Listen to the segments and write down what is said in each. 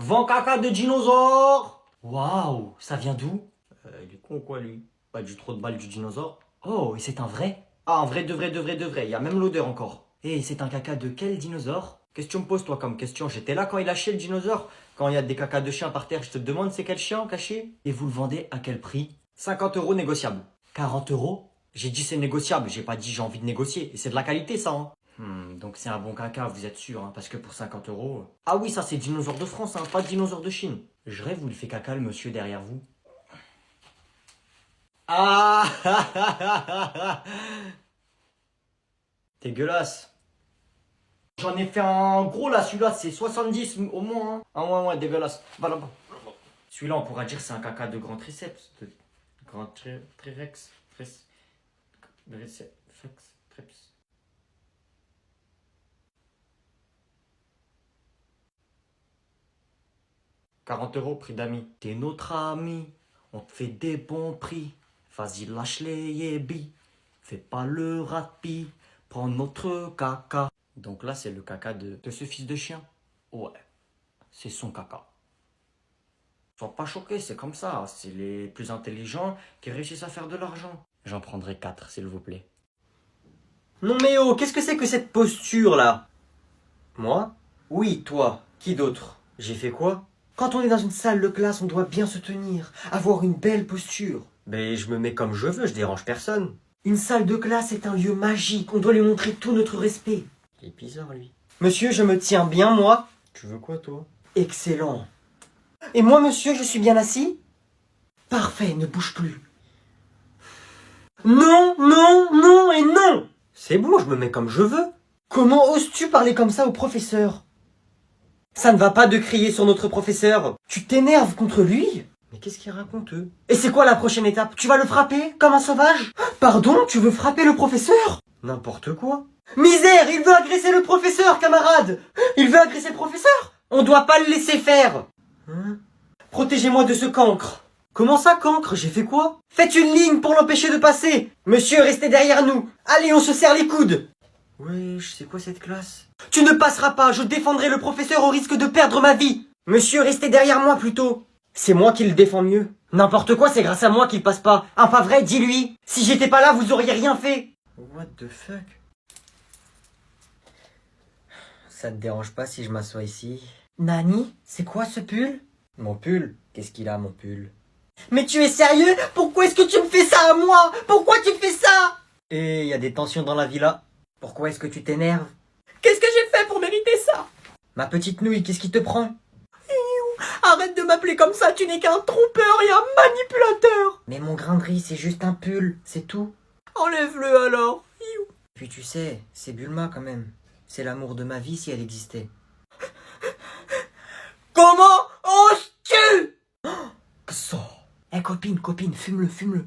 Vent caca de dinosaure. Waouh, ça vient d'où? Il est con ou quoi lui? Pas du trou de balle du dinosaure. Oh, et c'est un vrai? Ah, un vrai, de vrai, de vrai, de vrai. Il y a même l'odeur encore. Et c'est un caca de quel dinosaure? Qu'est-ce que tu me poses toi comme question? J'étais là quand il a chié le dinosaure. Quand il y a des cacas de chien par terre, je te demande c'est quel chien caché? Et vous le vendez à quel prix? 50 € négociable. 40 €? J'ai dit c'est négociable, j'ai pas dit j'ai envie de négocier. Et c'est de la qualité ça, hein. Donc c'est un bon caca, vous êtes sûr, hein, parce que pour 50 €... Ah oui, ça c'est dinosaure de France, hein, pas dinosaure de Chine. Je rêve où il fait caca le monsieur derrière vous. Ah dégueulasse. J'en ai fait un gros là, celui-là c'est 70 au moins. Hein. Ah ouais, dégueulasse. Va là-bas. Celui-là on pourra dire c'est un caca de grand triceps. De grand trirex. Triceps. 40 € prix d'amis. T'es notre ami, on te fait des bons prix. Vas-y, lâche les yébis. Fais pas le rapi. Prends notre caca. Donc là, c'est le caca de ce fils de chien. Ouais, c'est son caca. Sois pas choqué, c'est comme ça. C'est les plus intelligents qui réussissent à faire de l'argent. J'en prendrai 4, s'il vous plaît. Non mais oh, qu'est-ce que c'est que cette posture là? Moi? Oui, toi. Qui d'autre? J'ai fait quoi? Quand on est dans une salle de classe, on doit bien se tenir, avoir une belle posture. Ben, je me mets comme je veux, je dérange personne. Une salle de classe est un lieu magique, on doit lui montrer tout notre respect. Il est bizarre, lui. Monsieur, je me tiens bien, moi. Tu veux quoi, toi? Excellent. Et moi, monsieur, je suis bien assis? Parfait, ne bouge plus. Non, non, non et non! C'est bon, je me mets comme je veux. Comment oses-tu parler comme ça au professeur? Ça ne va pas de crier sur notre professeur. Tu t'énerves contre lui? Mais qu'est-ce qu'il raconte, eux? Et c'est quoi la prochaine étape? Tu vas le frapper, comme un sauvage? Pardon, tu veux frapper le professeur? N'importe quoi. Misère, il veut agresser le professeur, camarade! Il veut agresser le professeur? On doit pas le laisser faire. Hein? Protégez-moi de ce cancre. Comment ça, cancre? J'ai fait quoi? Faites une ligne pour l'empêcher de passer. Monsieur, restez derrière nous. Allez, on se serre les coudes. Wesh, c'est quoi cette classe? Tu ne passeras pas, je défendrai le professeur au risque de perdre ma vie. Monsieur, restez derrière moi plutôt. C'est moi qui le défends mieux. N'importe quoi, c'est grâce à moi qu'il passe pas. Ah, pas vrai, dis-lui. Si j'étais pas là, vous auriez rien fait. What the fuck? Ça te dérange pas si je m'assois ici? Nani, c'est quoi ce pull? Mon pull? Qu'est-ce qu'il a, mon pull? Mais tu es sérieux? Pourquoi est-ce que tu me fais ça à moi? Pourquoi tu fais ça? Et il y a des tensions dans la villa. Pourquoi est-ce que tu t'énerves? Qu'est-ce que j'ai fait pour mériter ça? Ma petite nouille, qu'est-ce qui te prend? Arrête de m'appeler comme ça, tu n'es qu'un trompeur et un manipulateur. Mais mon grain de riz, c'est juste un pull, c'est tout. Enlève-le alors. Puis tu sais, c'est Bulma quand même. C'est l'amour de ma vie si elle existait. Comment oses-tu? Ça. Eh copine, fume-le.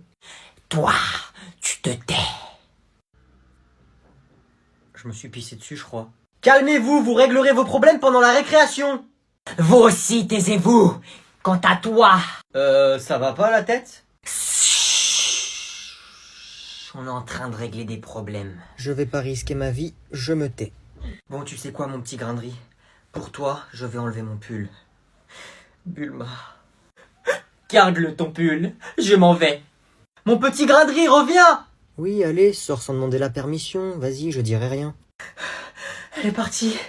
Toi, tu te tais. Je me suis pissé dessus, je crois. Calmez-vous, vous réglerez vos problèmes pendant la récréation. Vous aussi, taisez-vous. Quant à toi... ça va pas la tête? On est en train de régler des problèmes. Je vais pas risquer ma vie, je me tais. Bon, tu sais quoi, mon petit grain de riz? Pour toi, je vais enlever mon pull. Bulma... Garde-le ton pull, je m'en vais. Mon petit grain de riz, reviens! Oui, allez, sors sans demander la permission, vas-y, je dirai rien. Elle est partie.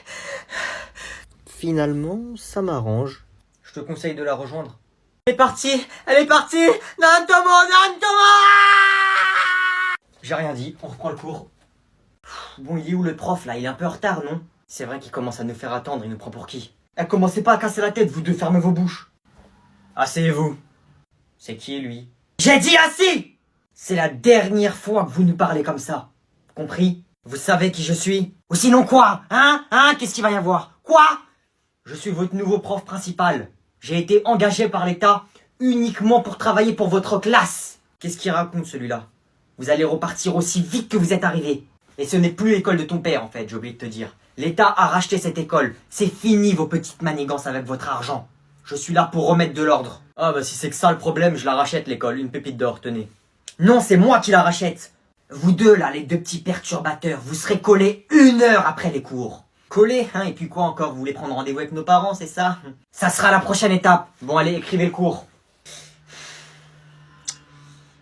Finalement, ça m'arrange. Je te conseille de la rejoindre. Elle est partie! Naruto-mo! J'ai rien dit, on reprend le cours. Bon, il est où le prof là? Il est un peu en retard, non? C'est vrai qu'il commence à nous faire attendre, il nous prend pour qui? Commencez pas à casser la tête, vous deux, fermez vos bouches. Asseyez-vous. C'est qui lui? J'ai dit assis! C'est la dernière fois que vous nous parlez comme ça. Compris? Vous savez qui je suis? Ou sinon quoi? Hein? Qu'est-ce qu'il va y avoir? Quoi? Je suis votre nouveau prof principal. J'ai été engagé par l'État uniquement pour travailler pour votre classe. Qu'est-ce qu'il raconte celui-là? Vous allez repartir aussi vite que vous êtes arrivé. Et ce n'est plus l'école de ton père en fait, j'ai oublié de te dire. L'État a racheté cette école. C'est fini vos petites manigances avec votre argent. Je suis là pour remettre de l'ordre. Ah bah si c'est que ça le problème, je la rachète l'école, une pépite d'or, tenez. Non, c'est moi qui la rachète. Vous deux là, les deux petits perturbateurs, vous serez collés 1 heure après les cours. Coller, hein, et puis quoi encore? Vous voulez prendre rendez-vous avec nos parents, c'est ça? Ça sera la prochaine étape. Bon, allez, écrivez le cours.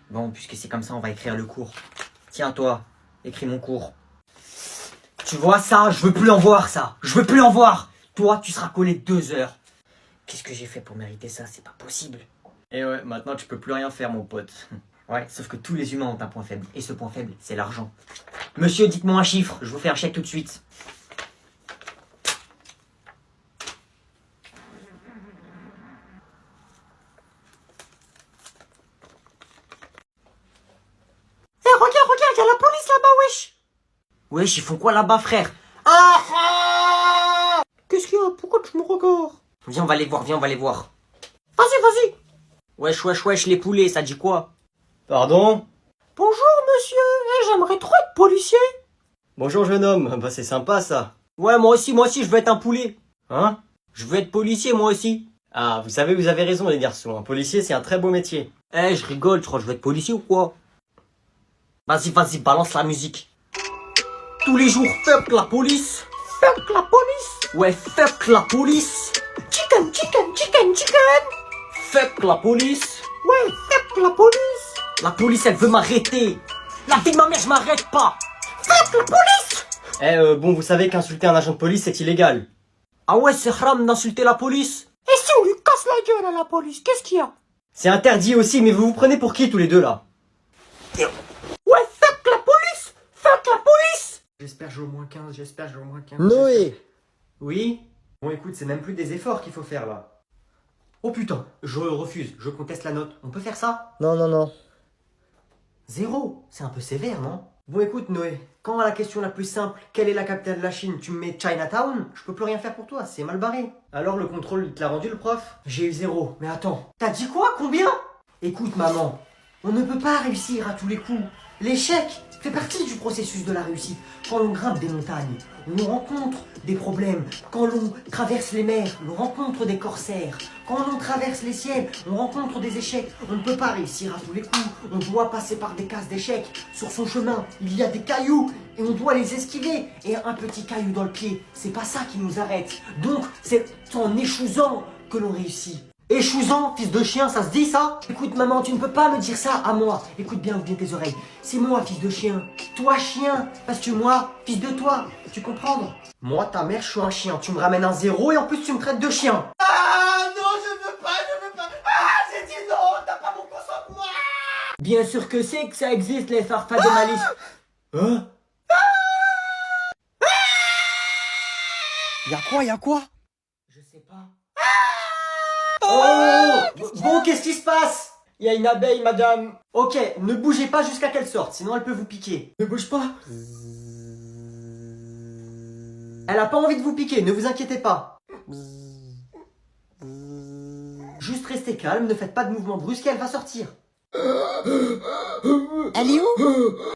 Bon, puisque c'est comme ça, on va écrire le cours. Tiens, toi, écris mon cours. Tu vois ça? Je veux plus en voir, ça. Je veux plus en voir. Toi, tu seras collé 2 heures. Qu'est-ce que j'ai fait pour mériter ça? C'est pas possible. Et ouais, maintenant, tu peux plus rien faire, mon pote. Ouais, sauf que tous les humains ont un point faible. Et ce point faible, c'est l'argent. Monsieur, dites-moi un chiffre. Je vous fais un chèque tout de suite. Regarde, y'a la police là-bas, wesh. Wesh, ils font quoi là-bas, frère? Qu'est-ce qu'il y a? Pourquoi tu me regardes? Viens, on va les voir, viens, on va les voir. Vas-y. Wesh, les poulets, ça dit quoi? Pardon? Bonjour, monsieur. J'aimerais trop être policier. Bonjour jeune homme, bah c'est sympa ça. Ouais, moi aussi, je veux être un poulet. Hein? Je veux être policier, moi aussi. Ah, vous savez, vous avez raison les garçons, un policier c'est un très beau métier. Je rigole, tu crois que je veux être policier ou quoi? Vas-y, balance la musique. Tous les jours, fuck la police. Fuck la police. Ouais, fuck la police. Chicken. Fuck la police. Ouais, fuck la police. La police, elle veut m'arrêter. La vie de ma mère, je m'arrête pas. Fuck la police. Bon, vous savez qu'insulter un agent de police c'est illégal. Ah ouais, c'est haram d'insulter la police. Et si on lui casse la gueule à la police, qu'est-ce qu'il y a? C'est interdit aussi, mais vous vous prenez pour qui tous les deux là? Ouais, fuck la police. Fuck la police. J'espère j'ai au moins 15. Noé! Oui? Bon écoute, c'est même plus des efforts qu'il faut faire là. Oh putain, je refuse, je conteste la note. On peut faire ça? Non. 0, c'est un peu sévère, non? Bon écoute Noé, quand à la question la plus simple, quelle est la capitale de la Chine, tu me mets Chinatown, je peux plus rien faire pour toi, c'est mal barré. Alors le contrôle, il te l'a rendu le prof? J'ai eu 0, mais attends, t'as dit quoi? Combien? Écoute maman, on ne peut pas réussir à tous les coups. L'échec fait partie du processus de la réussite. Quand l'on grimpe des montagnes, on rencontre des problèmes. Quand l'on traverse les mers, on rencontre des corsaires. Quand l'on traverse les ciels, on rencontre des échecs. On ne peut pas réussir à tous les coups. On doit passer par des cases d'échecs. Sur son chemin, il y a des cailloux et on doit les esquiver. Et un petit caillou dans le pied, c'est pas ça qui nous arrête. Donc, c'est en échouzant que l'on réussit. Échouzant, fils de chien, ça se dit ça? Écoute maman, tu ne peux pas me dire ça à moi. Écoute bien, ouvre bien tes oreilles. C'est moi, fils de chien. Toi, chien. Parce que moi, fils de toi. Tu comprends? Moi, ta mère, je suis un chien. Tu me ramènes un 0 et en plus tu me traites de chien. Ah non, je veux pas. Ah, j'ai dit non, t'as pas mon consentement. Bien sûr que c'est que ça existe, les farfades de malice. Hein? Y'a quoi? Je sais pas. Oh! Bon, qu'est-ce qui se passe? Il y a une abeille, madame. Ok, ne bougez pas jusqu'à qu'elle sorte, sinon elle peut vous piquer. Ne bouge pas. Elle a pas envie de vous piquer, ne vous inquiétez pas. Juste restez calme, ne faites pas de mouvement brusque et elle va sortir. Elle est où?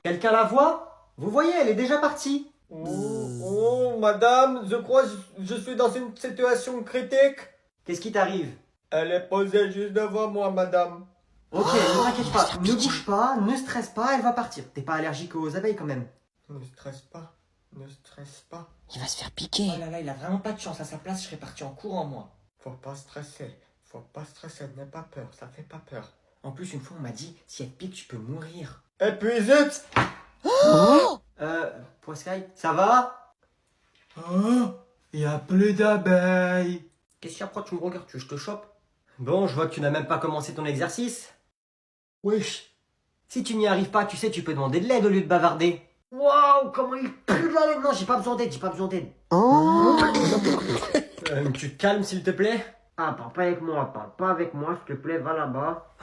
Quelqu'un la voit? Vous voyez, elle est déjà partie. Oh, madame, je crois que je suis dans une situation critique. Qu'est-ce qui t'arrive? Elle est posée juste devant moi, madame. Ok, ne t'inquiète pas, ne bouge pas, ne stresse pas, elle va partir. T'es pas allergique aux abeilles quand même. Ne stresse pas. Il va se faire piquer. Oh là là, il a vraiment pas de chance. À sa place, je serais parti en courant, moi. Faut pas stresser, n'aie pas peur, ça fait pas peur. En plus, une fois, on m'a dit, si elle te pique, tu peux mourir. Et puis zut! Poiscaille, ça va? Oh, y a plus d'abeilles. Qu'est-ce qu'il y a? Pourquoi tu me regardes? Tu veux que je te chope? Bon, je vois que tu n'as même pas commencé ton exercice. Wesh. Si tu n'y arrives pas, tu sais, tu peux demander de l'aide au lieu de bavarder. Waouh, comment il pue la laine. Non, j'ai pas besoin d'aide, Oh. Tu te calmes, s'il te plaît? Ah, parle pas avec moi, s'il te plaît, va là-bas.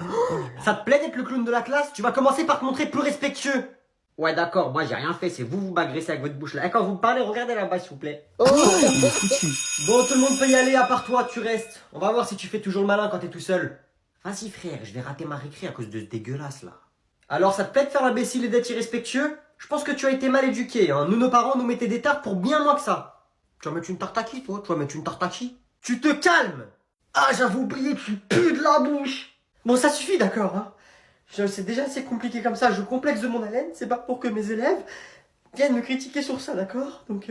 Ça te plaît d'être le clown de la classe? Tu vas commencer par te montrer plus respectueux. Ouais, d'accord, moi j'ai rien fait, c'est vous m'agressez avec votre bouche là. Et quand vous me parlez, regardez là-bas, s'il vous plaît. Oh. Bon, tout le monde peut y aller, à part toi, tu restes. On va voir si tu fais toujours le malin quand t'es tout seul. Vas-y, frère, je vais rater ma récré à cause de ce dégueulasse là. Alors, ça te plaît de faire l'imbécile et d'être irrespectueux? Je pense que tu as été mal éduqué, hein. Nous, nos parents, nous mettaient des tartes pour bien moins que ça. Tu vas mettre une tarte à qui, toi? Tu vas mettre une tarte à qui? Tu te calmes! Ah, j'avais oublié, tu pues de la bouche! Bon, ça suffit, d'accord, hein. C'est déjà assez compliqué comme ça, je complexe de mon haleine, c'est pas pour que mes élèves viennent me critiquer sur ça, d'accord? Donc,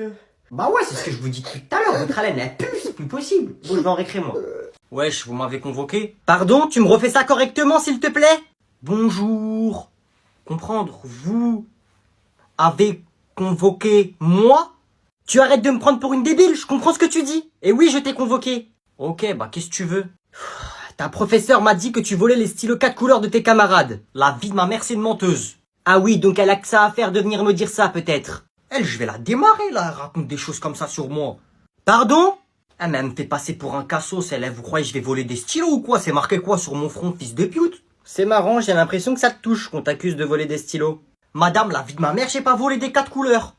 Bah ouais, c'est ce que je vous dis depuis tout à l'heure, votre haleine, elle pue, c'est plus possible. Bon, je vais en récré, moi. Wesh, vous m'avez convoqué? Pardon, tu me refais ça correctement, s'il te plaît? Bonjour. Comprendre, vous avez convoqué moi? Tu arrêtes de me prendre pour une débile, je comprends ce que tu dis. Et oui, je t'ai convoqué. Ok, bah qu'est-ce que tu veux? Ta professeure m'a dit que tu volais les stylos 4 couleurs de tes camarades. La vie de ma mère, c'est une menteuse. Ah oui, donc elle a que ça à faire de venir me dire ça, peut-être. Elle, je vais la démarrer, là, elle raconte des choses comme ça sur moi. Pardon? Ah, mais elle me fait passer pour un cassos, elle, vous croyez que je vais voler des stylos ou quoi? C'est marqué quoi sur mon front, fils de pute? C'est marrant, j'ai l'impression que ça te touche qu'on t'accuse de voler des stylos. Madame, la vie de ma mère, j'ai pas volé des 4 couleurs.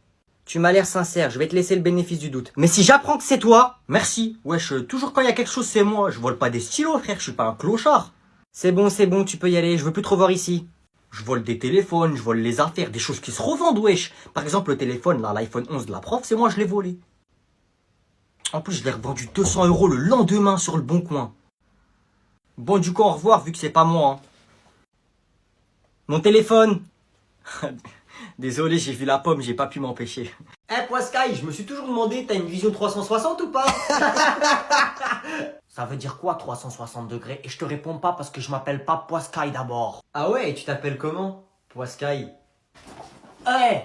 Tu m'as l'air sincère, je vais te laisser le bénéfice du doute. Mais si j'apprends que c'est toi, merci. Wesh, toujours quand il y a quelque chose, c'est moi. Je vole pas des stylos, frère, je suis pas un clochard. C'est bon, tu peux y aller, je veux plus te revoir ici. Je vole des téléphones, je vole les affaires, des choses qui se revendent, wesh. Par exemple, le téléphone, là, l'iPhone 11 de la prof, c'est moi, je l'ai volé. En plus, je l'ai revendu 200 € le lendemain sur le bon coin. Bon, du coup, au revoir, vu que c'est pas moi. Hein. Mon téléphone. Désolé, j'ai vu la pomme, j'ai pas pu m'empêcher. Eh, Poiscaille, je me suis toujours demandé, t'as une vision 360 ou pas? Ça veut dire quoi 360 degrés? Et je te réponds pas parce que je m'appelle pas Poiscaille d'abord. Ah ouais, et tu t'appelles comment? Poiscaille. Eh,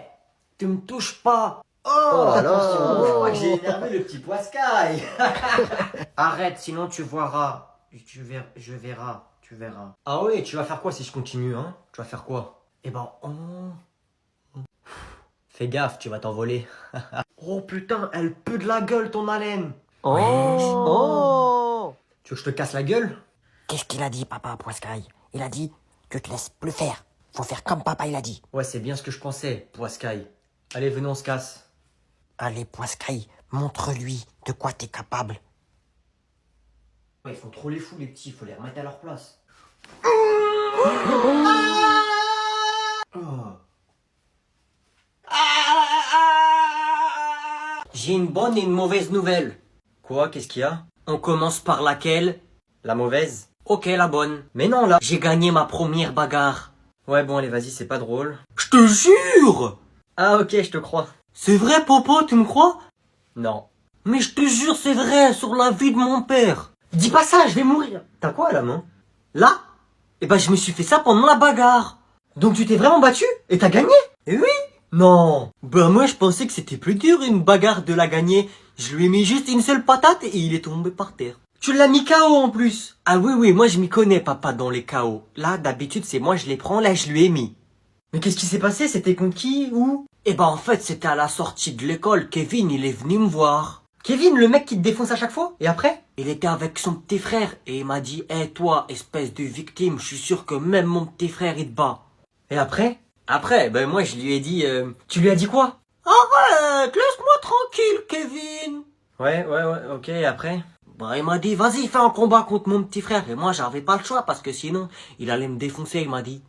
tu me touches pas. Oh là là. Attention, je crois que j'ai énervé le petit Poiscaille. Arrête, sinon tu verras. Je verras, tu verras. Ah ouais, tu vas faire quoi si je continue, hein? Tu vas faire quoi? Eh ben, Fais gaffe, tu vas t'envoler. oh putain, elle pue de la gueule ton haleine. Oh. Tu veux que je te casse la gueule? Qu'est-ce qu'il a dit, papa Poiscaille? Il a dit que tu te laisses plus faire. Faut faire comme papa, il a dit. Ouais, c'est bien ce que je pensais, Poiscaille. Allez, venez, on se casse. Allez, Poiscaille, montre-lui de quoi t'es capable. Ouais, ils font trop les fous les petits, faut les remettre à leur place. J'ai une bonne et une mauvaise nouvelle. Quoi? Qu'est-ce qu'il y a? On commence par laquelle? La mauvaise? Ok, la bonne. Mais non, là, j'ai gagné ma première bagarre. Ouais, bon, allez, vas-y, c'est pas drôle. Je te jure! Ah, ok, je te crois. C'est vrai, Popo, tu me crois? Non. Mais je te jure, c'est vrai, sur la vie de mon père. Dis pas ça, je vais mourir. T'as quoi à la main? Là? Eh ben, je me suis fait ça pendant la bagarre. Donc tu t'es vraiment battu? Et t'as gagné? Eh oui! Non. Ben moi je pensais que c'était plus dur une bagarre de la gagner. Je lui ai mis juste une seule patate et il est tombé par terre. Tu l'as mis KO en plus. Ah oui, moi je m'y connais papa dans les KO. Là d'habitude c'est moi je les prends, là je lui ai mis. Mais qu'est-ce qui s'est passé? C'était contre qui? Où? Eh ben en fait c'était à la sortie de l'école. Kevin il est venu me voir. Kevin, le mec qui te défonce à chaque fois? Et après? Il était avec son petit frère et il m'a dit « Eh toi, espèce de victime, je suis sûr que même mon petit frère il te bat. » Et après? Après, ben moi je lui ai dit... Tu lui as dit quoi? Arrête, laisse-moi tranquille, Kevin. Ouais, ok, et après? Bah il m'a dit « Vas-y, fais un combat contre mon petit frère. » Et moi j'avais pas le choix parce que sinon, il allait me défoncer, il m'a dit.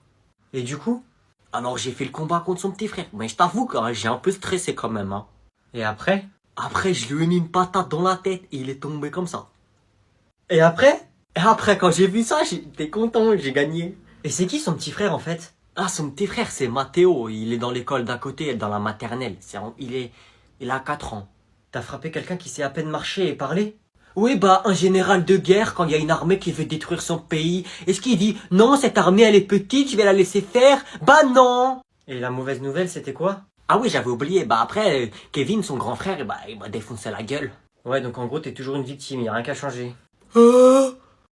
Et du coup? Alors j'ai fait le combat contre son petit frère. Mais je t'avoue que j'ai un peu stressé quand même, hein. Et après? Après, je lui ai mis une patate dans la tête et il est tombé comme ça. Et après? Et après, quand j'ai vu ça, j'étais content, j'ai gagné. Et c'est qui son petit frère en fait? Ah, son petit frère, c'est Mathéo. Il est dans l'école d'à côté, dans la maternelle. Il a 4 ans. T'as frappé quelqu'un qui sait à peine marcher et parler? Oui, bah, un général de guerre, quand il y a une armée qui veut détruire son pays. Est-ce qu'il dit, non, cette armée, elle est petite, je vais la laisser faire? Bah non! Et la mauvaise nouvelle, c'était quoi? Ah oui, j'avais oublié. Bah après, Kevin, son grand frère, bah, il m'a défoncé la gueule. Ouais, donc en gros, t'es toujours une victime, y a rien qu'à changer.